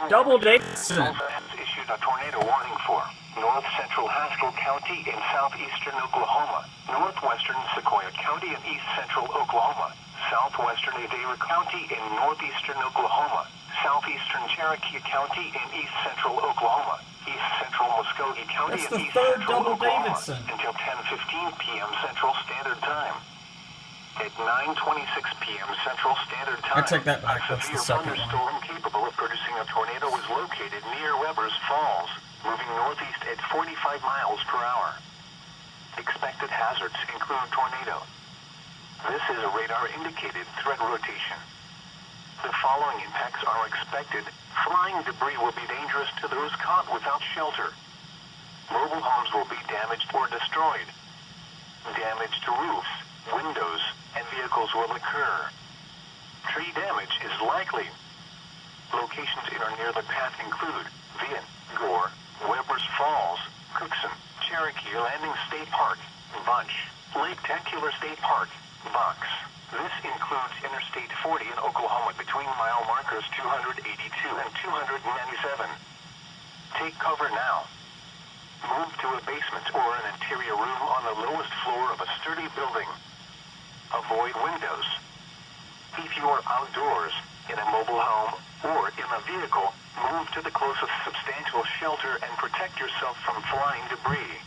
Double Davidson. Also has issued a tornado warning for north central Haskell County in southeastern Oklahoma, northwestern Sequoia County in east central Oklahoma, southwestern Adair County in northeastern Oklahoma, southeastern Cherokee County in east central Oklahoma, east central Muskogee County That's in the east third central Double Oklahoma Davidson. until 10:15 p.m. Central Standard Time. At 9:26 p.m. Central Standard Time, I take that back. a That's the severe second one. thunderstorm capable of producing a tornado was located near Weber's Falls, moving northeast at 45 miles per hour. Expected hazards include tornado. This is a radar-indicated threat rotation. The following impacts are expected. Flying debris will be dangerous to those caught without shelter. Mobile homes will be damaged or destroyed. Damage to roofs, windows, and vehicles will occur. Tree damage is likely. Locations in or near the path include Vian, Gore, Weber's Falls, Cookson, Cherokee Landing State Park, Bunch, Lake Tacular State Park, Box. This includes Interstate 40 in Oklahoma between mile markers 282 and 297. Take cover now. Move to a basement or an interior room on the lowest floor of a sturdy building. Avoid windows. If you are outdoors, in a mobile home, or in a vehicle, move to the closest substantial shelter and protect yourself from flying debris.